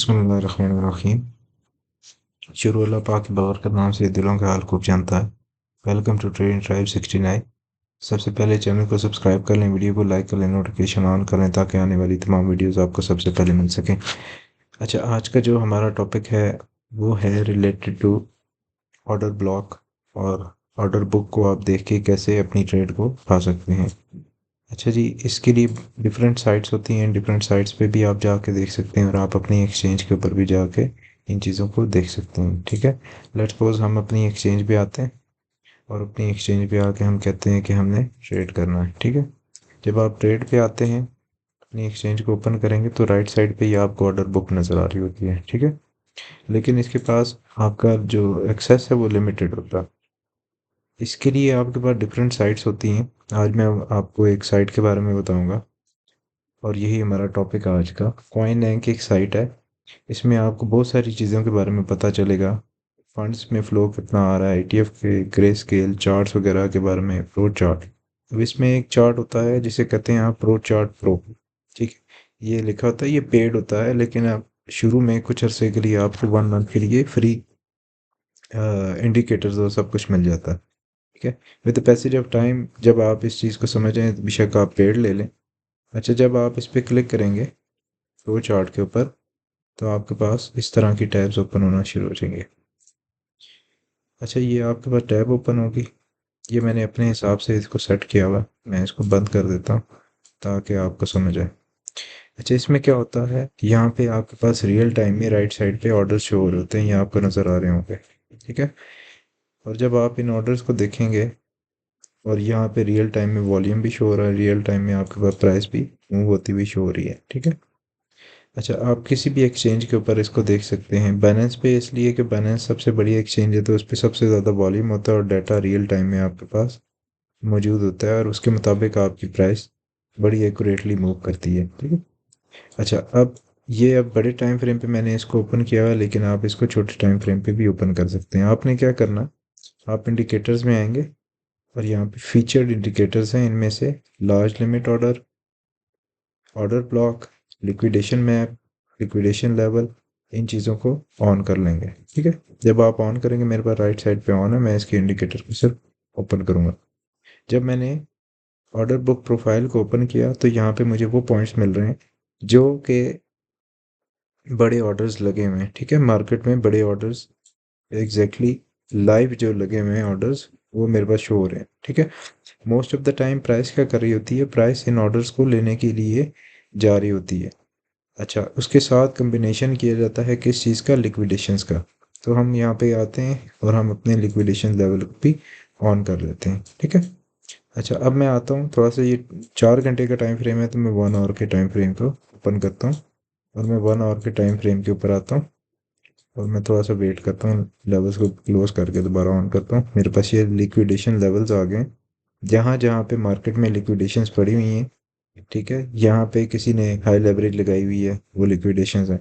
बिस्मिल्लाहिर्रहमानिर्रहीम। शुरू अल्लाह पाक के बरकत नाम से दिलों का हाल खूब जानता है। Welcome to trading tribe 69। सबसे पहले चैनल को सब्सक्राइब कर लें, वीडियो को लाइक कर लें, नोटिफिकेशन ऑन करें ताकि आने वाली तमाम वीडियोस आपको सबसे पहले मिल सकें। अच्छा, आज का जो हमारा टॉपिक है वो है रिलेटेड टू ऑर्डर ब्लॉक और ऑर्डर बुक को आप देख के कैसे अपनी ट्रेड को पा सकते हैं। अच्छा जी, इसके लिए डिफरेंट साइट्स होती हैं, डिफरेंट साइट्स पे भी आप जाके देख सकते हैं और आप अपनी एक्सचेंज के ऊपर भी जाके इन चीज़ों को देख सकते हैं। ठीक है, लेट्स सपोज हम अपनी एक्सचेंज पे आते हैं और अपनी एक्सचेंज पे आके हम कहते हैं कि हमने ट्रेड करना है। ठीक है, जब आप ट्रेड पे आते हैं अपनी एक्सचेंज को ओपन करेंगे तो राइट साइड पे ही आपको ऑर्डर बुक नज़र आ रही होती है। ठीक है, लेकिन इसके पास आपका जो एक्सेस है वो लिमिटेड होता है। इसके लिए आपके पास डिफरेंट साइट्स होती हैं। आज मैं आपको एक साइट के बारे में बताऊंगा और यही हमारा टॉपिक है आज का। कॉइन बैंक एक साइट है, इसमें आपको बहुत सारी चीज़ों के बारे में पता चलेगा। फंड्स में फ़्लो कितना आ रहा है, ईटीएफ के ग्रे स्केल चार्ट्स वगैरह के बारे में, फ्लो चार्ट। अब इसमें एक चार्ट होता है जिसे कहते हैं आप प्रो चार्ट प्रो। ठीक है, ये लिखा होता है, ये पेड होता है, लेकिन आप शुरू में कुछ अरसे के लिए आपको 1 मंथ के लिए फ्री इंडिकेटर्स और सब कुछ मिल जाता है। ठीक है, with the passage of time जब आप इस चीज़ को समझ जाएं तो बेशक आप पेड ले लें। अच्छा, जब आप इस पर क्लिक करेंगे फ्लो चार्ट के ऊपर तो आपके पास इस तरह की टैब्स ओपन होना शुरू हो जाएंगे। अच्छा, ये आपके पास टैब ओपन होगी, ये मैंने अपने हिसाब से इसको सेट किया हुआ। मैं इसको बंद कर देता हूँ ताकि आपको समझ आए। अच्छा, इसमें क्या होता है, यहाँ पे आपके पास रियल टाइम में राइट साइड पे ऑर्डर्स शो हो रहे होते हैं, ये आपको नज़र आ रहे होंगे। ठीक है, और जब आप इन ऑर्डर्स को देखेंगे और यहाँ पे रियल टाइम में वॉल्यूम भी शो हो रहा है, रियल टाइम में आपके पास प्राइस भी मूव होती हुई शो हो रही है। ठीक है, अच्छा, आप किसी भी एक्सचेंज के ऊपर इसको देख सकते हैं। बैलेंस पे इसलिए कि बैलेंस सबसे बड़ी एक्सचेंज है तो उस पर सबसे ज़्यादा वॉल्यूम होता है और डाटा रियल टाइम में आपके पास मौजूद होता है और उसके मुताबिक आपकी प्राइस बड़ी एक्यूरेटली मूव करती है। ठीक है, अच्छा, अब बड़े टाइम फ्रेम पे मैंने इसको ओपन किया हुआ है, लेकिन आप इसको छोटे टाइम फ्रेम पे भी ओपन कर सकते हैं। आपने क्या करना, आप इंडिकेटर्स में आएंगे और यहाँ पे फीचर्ड इंडिकेटर्स हैं, इनमें से large limit order, order block, liquidation map, liquidation level, इन चीज़ों को ऑन कर लेंगे। ठीक है, जब आप ऑन करेंगे, मेरे पास राइट साइड पे ऑन है, मैं इसके इंडिकेटर को सिर्फ ओपन करूँगा। जब मैंने ऑर्डर बुक प्रोफाइल को ओपन किया तो यहाँ पे मुझे वो पॉइंट्स मिल रहे हैं जो कि बड़े ऑर्डर्स लगे हुए हैं। ठीक है, मार्केट में बड़े ऑर्डर्स एग्जैक्टली लाइव जो लगे हुए हैं ऑर्डर्स, वो मेरे पास शो हो रहे हैं। ठीक है, most of the time price क्या कर रही होती है, प्राइस इन ऑर्डर्स को लेने के लिए जा रही होती है। अच्छा, उसके साथ कम्बिनेशन किया जाता है किस चीज़ का, लिक्विडेशंस का। तो हम यहाँ पे आते हैं और हम अपने लिक्विडेशन लेवल को भी ऑन कर लेते हैं। ठीक है, अच्छा, अब मैं आता हूँ थोड़ा सा, ये 4 घंटे का टाइम फ्रेम है तो मैं 1 आवर के टाइम फ्रेम को ओपन करता हूँ और मैं 1 आवर के टाइम फ्रेम के ऊपर आता हूँ और मैं थोड़ा सा वेट करता हूँ, लेवल्स को क्लोज करके दोबारा ऑन करता हूँ। मेरे पास ये लिक्विडेशन लेवल्स आ गए, जहाँ जहाँ पे मार्केट में लिक्विडेशंस पड़ी हुई हैं। ठीक है, यहाँ पे किसी ने हाई लेवरेज लगाई हुई है, वो लिक्विडेशंस हैं।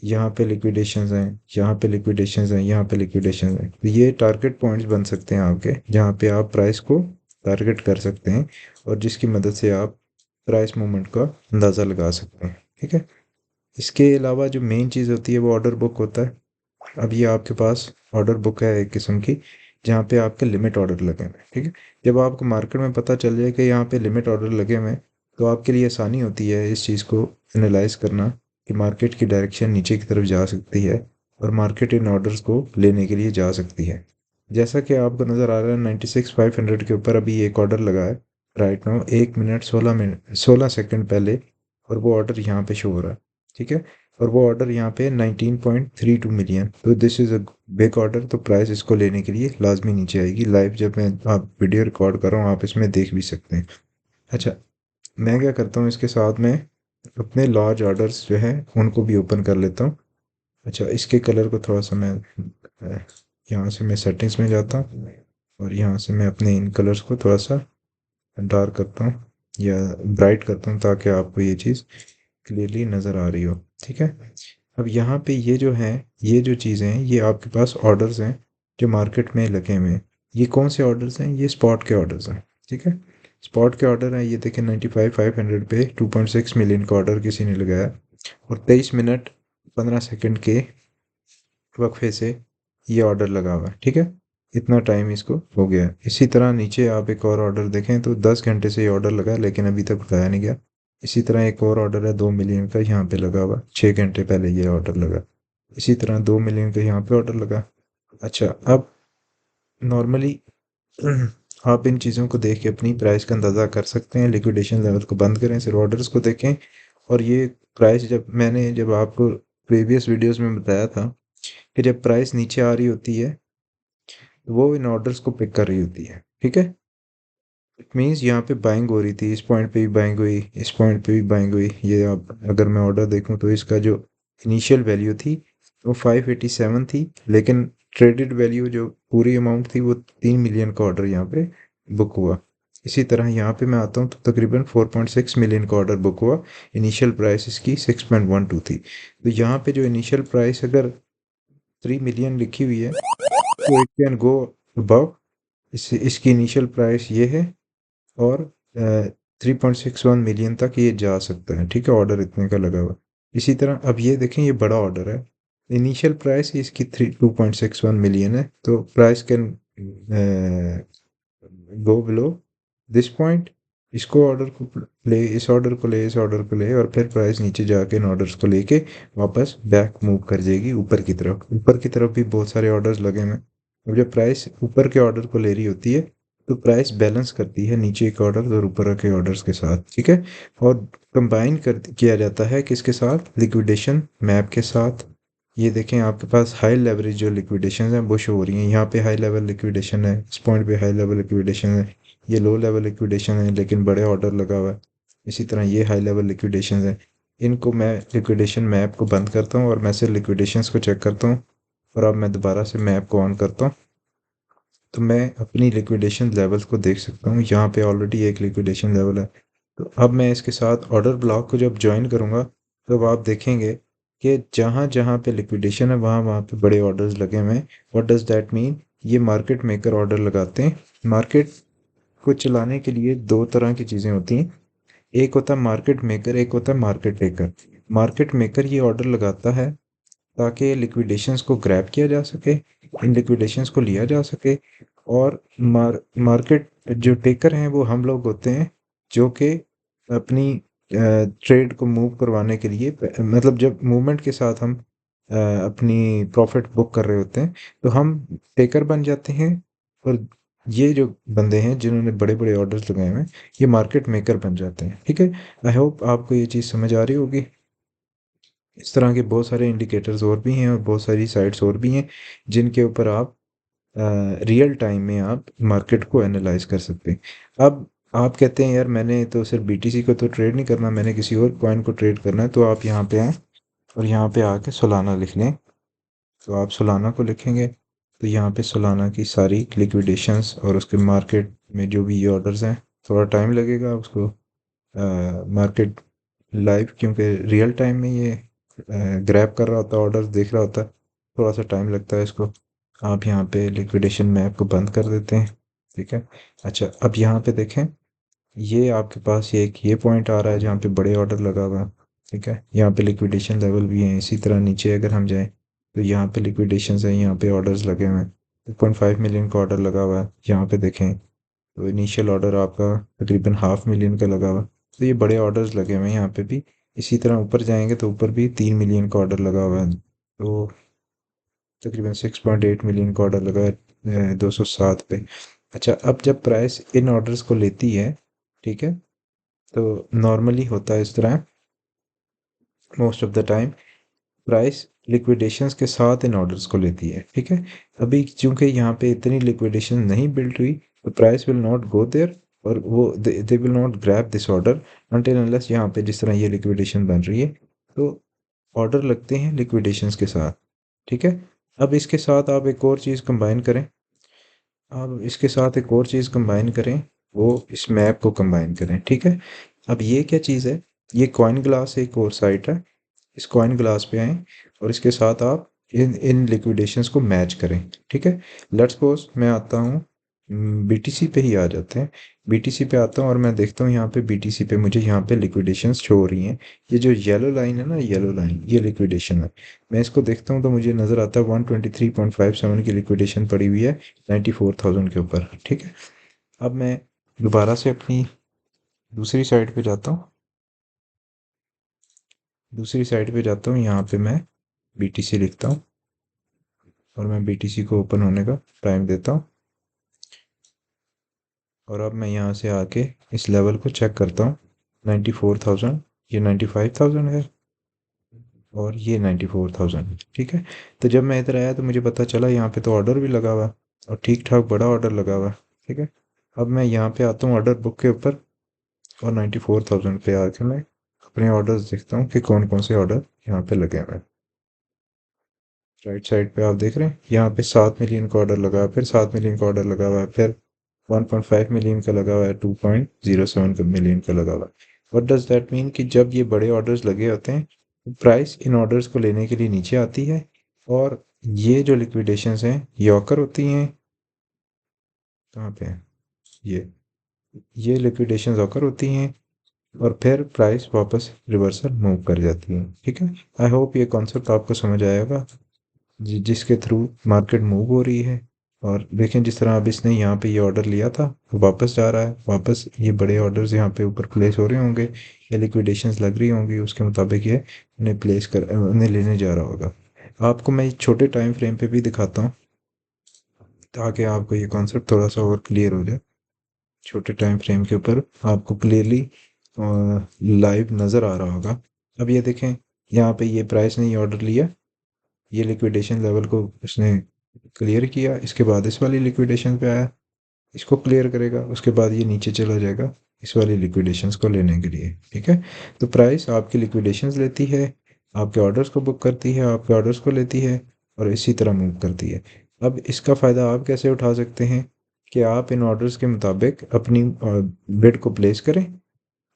यहाँ पे लिक्विडेशंस हैं, यहाँ पे लिक्विडेशंस हैं, यहाँ पे लिक्विडेशंस हैं। तो ये टारगेट पॉइंट्स बन सकते हैं आपके, जहाँ पे आप प्राइस को टारगेट कर सकते हैं और जिसकी मदद से आप प्राइस मूवमेंट का अंदाज़ा लगा सकते हैं। ठीक है, इसके अलावा जो मेन चीज़ होती है वो ऑर्डर बुक होता है। अब ये आपके पास ऑर्डर बुक है एक किस्म की, जहाँ पे आपके लिमिट ऑर्डर लगे हुए हैं। ठीक है, जब आपको मार्केट में पता चल जाए कि यहाँ पे लिमिट ऑर्डर लगे हुए हैं तो आपके लिए आसानी होती है इस चीज़ को एनालाइज करना कि मार्केट की डायरेक्शन नीचे की तरफ जा सकती है और मार्केट इन ऑर्डर्स को लेने के लिए जा सकती है। जैसा कि आपको नज़र आ रहा है 96,500 के ऊपर अभी एक ऑर्डर लगा है राइट नाउ, 1 मिनट 16 सेकंड पहले, और वो ऑर्डर यहाँ पे शो हो रहा है। ठीक है, और वो ऑर्डर यहाँ पे 19.32 मिलियन, तो this is a big order, तो प्राइस इसको लेने के लिए लाजमी नीचे आएगी। लाइव जब मैं आप वीडियो रिकॉर्ड कर रहा हूँ आप इसमें देख भी सकते हैं। अच्छा, मैं क्या करता हूँ, इसके साथ में अपने लार्ज ऑर्डर्स जो हैं उनको भी ओपन कर लेता हूँ। अच्छा, इसके कलर को थोड़ा सा मैं यहाँ से मैं सेटिंग्स में जाता हूँ और यहाँ से मैं अपने इन कलर्स को थोड़ा सा डार्क करता हूँ या ब्राइट करता हूँ ताकि आपको ये चीज़ क्लियरली नज़र आ रही हो। ठीक है, अब यहाँ पे ये जो है, ये जो चीज़ें हैं ये आपके पास ऑर्डर्स हैं जो मार्केट में लगे हुए हैं। ये कौन से ऑर्डर्स हैं, ये स्पॉट के ऑर्डर्स हैं। ठीक है, स्पॉट के ऑर्डर हैं, ये देखें 95,500 पे 2.6 मिलियन का ऑर्डर किसी ने लगाया और 23 मिनट 15 सेकंड के वक्फे से ये ऑर्डर लगा हुआ है, ठीक है। इतना टाइम इसको हो गया है। इसी तरह नीचे आप एक और ऑर्डर देखें तो 10 घंटे से ये ऑर्डर लगा है, लेकिन अभी तक उठाया नहीं गया। इसी तरह एक और ऑर्डर है 2 मिलियन का, यहाँ पे लगा हुआ 6 घंटे पहले ये ऑर्डर लगा। इसी तरह 2 मिलियन का यहाँ पे ऑर्डर लगा। अच्छा, अब नॉर्मली आप इन चीज़ों को देख के अपनी प्राइस का अंदाज़ा कर सकते हैं। लिक्विडेशन लेवल को बंद करें, सिर्फ ऑर्डर्स को देखें। और ये प्राइस जब आपको प्रीवियस वीडियोस में बताया था कि जब प्राइस नीचे आ रही होती है तो वो इन ऑर्डर्स को पिक कर रही होती है, ठीक है। इट मीन्स यहाँ पे बाइंग हो रही थी, इस पॉइंट पे भी बाइंग हुई, इस पॉइंट पे भी बाइंग हुई। ये आप अगर मैं ऑर्डर देखूँ तो इसका जो इनिशियल वैल्यू थी वो 587 थी, लेकिन ट्रेडेड वैल्यू जो पूरी अमाउंट थी वो 3 मिलियन का ऑर्डर यहाँ पे बुक हुआ। इसी तरह यहाँ पे मैं आता हूँ तो तकरीबन 4.6 मिलियन का ऑर्डर बुक हुआ। इनिशियल प्राइस इसकी 6.12 थी। तो यहाँ पे जो इनिशियल प्राइस अगर 3 मिलियन लिखी हुई है तो इट कैन गो अबव। इसकी इनिशियल प्राइस ये है, और 3.61 मिलियन तक ये जा सकता है, ठीक है। ऑर्डर इतने का लगा हुआ। इसी तरह अब ये देखें, ये बड़ा ऑर्डर है। इनिशियल प्राइस इसकी 2.61 मिलियन है, तो price can go below this point. इसको ऑर्डर को ले, इस ऑर्डर को ले, इस ऑर्डर को ले, और फिर प्राइस नीचे जाके इन ऑर्डर्स को लेके वापस बैक मूव कर जाएगी ऊपर की तरफ। ऊपर की तरफ भी बहुत सारे ऑर्डर्स लगे हुए हैं। अब जब प्राइस ऊपर के ऑर्डर को ले रही होती है तो प्राइस बैलेंस करती है नीचे के ऑर्डर और ऊपर के ऑर्डर्स के साथ, ठीक है। और कंबाइन कर किया जाता है किसके साथ? लिक्विडेशन मैप के साथ। ये देखें, आपके पास हाई लेवरेज जो लिक्विडेशन है वो शो हो रही हैं। यहाँ पे हाई लेवल लिक्विडेशन है, इस पॉइंट पे हाई लेवल लिक्विडेशन है। ये लो लेवल लिक्विडेशन है लेकिन बड़े ऑर्डर लगा हुआ है। इसी तरह ये हाई लेवल लिक्विडेशन है। इनको मैं लिक्विडेशन मैप को बंद करता हूँ और मैं सिर्फ लिक्विडेशंस को चेक करता हूँ। और अब मैं दोबारा से मैप को ऑन करता हूँ तो मैं अपनी लिक्विडेशन लेवल्स को देख सकता हूँ। यहाँ पे ऑलरेडी एक लिक्विडेशन लेवल है। तो अब मैं इसके साथ ऑर्डर ब्लॉक को जब ज्वाइन करूँगा तो अब आप देखेंगे कि जहाँ जहाँ पे लिक्विडेशन है वहाँ वहाँ पे बड़े ऑर्डर्स लगे हुए हैं। What does that mean? ये मार्केट मेकर ऑर्डर लगाते हैं। मार्केट को चलाने के लिए दो तरह की चीज़ें होती हैं। एक होता है मार्केट मेकर, एक होता है मार्केट टेकर। मार्केट मेकर ये ऑर्डर लगाता है ताकि लिक्विडेशंस को ग्रैब किया जा सके, इन लिक्विडेशंस को लिया जा सके। और मार्केट जो टेकर हैं वो हम लोग होते हैं जो कि अपनी ट्रेड को मूव करवाने के लिए, मतलब जब मूवमेंट के साथ हम अपनी प्रॉफिट बुक कर रहे होते हैं तो हम टेकर बन जाते हैं। और ये जो बंदे हैं जिन्होंने बड़े बड़े ऑर्डर्स लगाए हुए हैं ये मार्केट मेकर बन जाते हैं, ठीक है। आई होप आपको ये चीज़ समझ आ रही होगी। इस तरह के बहुत सारे इंडिकेटर्स और भी हैं और बहुत सारी साइट्स और भी हैं जिनके ऊपर आप रियल टाइम में आप मार्केट को एनालाइज कर सकते हैं। अब आप कहते हैं यार मैंने तो सिर्फ बीटीसी को तो ट्रेड नहीं करना, मैंने किसी और कॉइन को ट्रेड करना है। तो आप यहाँ पे आएँ और यहाँ पे आके सोलाना लिख लें। तो आप सोलाना को लिखेंगे तो यहाँ पे सोलाना की सारी लिक्विडेशंस और उसके मार्केट में जो भी ये ऑर्डर्स हैं, थोड़ा टाइम लगेगा उसको मार्केट लाइव, क्योंकि रियल टाइम में ये ग्रैब कर रहा होता है, ऑर्डर्स देख रहा होता है, थोड़ा सा टाइम लगता है इसको। आप यहाँ पे लिक्विडेशन मैप को बंद कर देते हैं, ठीक है। अच्छा, अब यहाँ पे देखें, ये आपके पास ये एक ये पॉइंट आ रहा है जहाँ पे बड़े ऑर्डर लगा हुआ है, ठीक है। यहाँ पे लिक्विडेशन लेवल भी है। इसी तरह नीचे अगर हम जाएं तो यहाँ पे लिक्विडेशन है, यहाँ पे ऑर्डर्स लगे हुए हैं। 2.5 मिलियन का ऑर्डर लगा हुआ है, यहाँ पे देखें तो इनिशियल ऑर्डर आपका तकरीबन 500,000 का लगा हुआ। तो ये बड़े ऑर्डर्स लगे हुए हैं यहाँ पे भी। इसी तरह ऊपर जाएंगे तो ऊपर भी 3 मिलियन का ऑर्डर लगा हुआ है। तो तकरीबन 6.8 मिलियन का ऑर्डर लगा है 207 पे। अच्छा, अब जब प्राइस इन ऑर्डर्स को लेती है, ठीक है, तो नॉर्मली होता है इस तरह, most of the time price liquidations के साथ इन ऑर्डर्स को लेती है, ठीक है। अभी चूंकि यहाँ पे इतनी लिक्विडेशन नहीं बिल्ड हुई तो price will not go there, और वो they will not grab this order until unless यहाँ पे जिस तरह ये लिक्विडेशन बन रही है तो ऑर्डर लगते हैं लिक्विडेशंस के साथ, ठीक है। अब इसके साथ आप एक और चीज़ कंबाइन करें, अब इसके साथ एक और चीज़ कंबाइन करें, वो इस मैप को कंबाइन करें, ठीक है। अब ये क्या चीज़ है? ये कॉइन ग्लास एक और साइट है। इस कॉइन ग्लास पे आएँ और इसके साथ आप इन इन लिक्विडेशंस को मैच करें, ठीक है। लेट्स सपोज मैं आता हूँ बीटीसी पे ही आ जाते हैं। बीटीसी पे आता हूँ और मैं देखता हूँ यहाँ पे बीटीसी पे मुझे यहाँ पे लिक्विडेशंस शो हो रही हैं। ये जो येलो लाइन है ना, येलो लाइन, ये लिक्विडेशन है। मैं इसको देखता हूँ तो मुझे नज़र आता है 123.57 की लिक्विडेशन पड़ी हुई है 94,000 के ऊपर। ठीक है, अब मैं दोबारा से अपनी दूसरी साइड पे जाता हूँ। दूसरी साइड पे जाता हूँ, यहाँ पे मैं बीटीसी लिखता हूँ और मैं बीटीसी को ओपन होने का टाइम देता हूँ। और अब मैं यहाँ से आके इस लेवल को चेक करता हूँ। 94,000, ये 95,000 है और ये 94,000। ठीक है, तो जब मैं इधर आया तो मुझे पता चला यहाँ पे तो ऑर्डर भी लगा हुआ है और ठीक ठाक बड़ा ऑर्डर लगा हुआ है। ठीक है, अब मैं यहाँ पे आता हूँ ऑर्डर बुक के ऊपर और 94,000 पे आके मैं अपने ऑर्डर्स देखता हूँ कि कौन कौन से ऑर्डर यहाँ पे लगे हुए हैं। राइट साइड पे आप देख रहे हैं यहाँ पे 7 मिलियन का ऑर्डर लगा है, फिर 7 मिलियन का ऑर्डर लगा हुआ है, फिर 1.5 मिलियन का लगा हुआ है, 2.07 मिलियन का लगा हुआ है। व्हाट डज दैट मीन कि जब ये बड़े ऑर्डर्स लगे होते हैं प्राइस इन ऑर्डर्स को लेने के लिए नीचे आती है और ये जो लिक्विडेशंस हैं ये ऑकर होती हैं। कहाँ पे है ये लिक्विडेशंस ऑकर होती हैं और फिर प्राइस वापस रिवर्सल मूव कर जाती है। ठीक है, आई होप ये कॉन्सेप्ट आपको समझ आएगा जिसके थ्रू मार्केट मूव हो रही है। और देखें जिस तरह अब इसने यहाँ पे ये ऑर्डर लिया था वो वापस जा रहा है, वापस ये बड़े ऑर्डर्स यहाँ पे ऊपर प्लेस हो रहे होंगे या लिक्विडेशंस लग रही होंगी, उसके मुताबिक ये उन्हें लेने जा रहा होगा। आपको मैं छोटे टाइम फ्रेम पे भी दिखाता हूँ ताकि आपको ये कॉन्सेप्ट थोड़ा सा और क्लियर हो जाए। छोटे टाइम फ्रेम के ऊपर आपको क्लियरली लाइव नज़र आ रहा होगा। अब ये देखें यहाँ पे ये प्राइस ने ये ऑर्डर लिया, ये लिक्विडेशन लेवल को उसने क्लियर किया, इसके बाद इस वाली लिक्विडेशन पे आया, इसको क्लियर करेगा, उसके बाद ये नीचे चला जाएगा इस वाली लिक्विडेशंस को लेने के लिए। ठीक है, तो प्राइस आपकी लिक्विडेशंस लेती है, आपके ऑर्डर्स को बुक करती है, आपके ऑर्डर्स को लेती है और इसी तरह मूव करती है। अब इसका फ़ायदा आप कैसे उठा सकते हैं कि आप इन ऑर्डर्स के मुताबिक अपनी बिड को प्लेस करें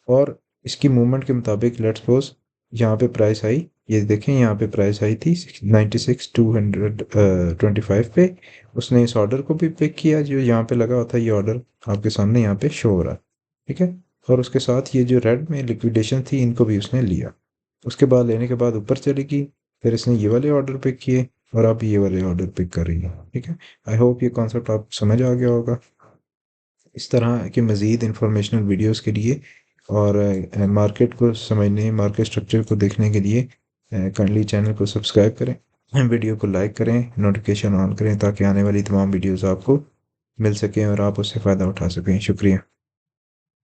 और इसकी मूवमेंट के मुताबिक लेट्स सपोज यहाँ पे प्राइस आई, ये देखें यहाँ पे प्राइस आई थी 96,225 पे, उसने इस ऑर्डर को भी पिक किया जो यहाँ पे लगा हुआ था, ये ऑर्डर आपके सामने यहाँ पे शो हो रहा है। ठीक है, और उसके साथ ये जो रेड में लिक्विडेशन थी इनको भी उसने लिया, उसके बाद लेने के बाद ऊपर चली गई, फिर इसने ये वाले ऑर्डर पिक किए और अब ये वाले ऑर्डर पिक कर रही है। ठीक है, आई होप ये कॉन्सेप्ट आप समझ आ गया होगा। इस तरह के मज़ीद इंफॉर्मेशनल वीडियोस के लिए और मार्केट को समझने, मार्केट स्ट्रक्चर को देखने के लिए काइंडली चैनल को सब्सक्राइब करें, वीडियो को लाइक करें, नोटिफिकेशन ऑन करें ताकि आने वाली तमाम वीडियोस आपको मिल सकें और आप उससे फ़ायदा उठा सकें। शुक्रिया।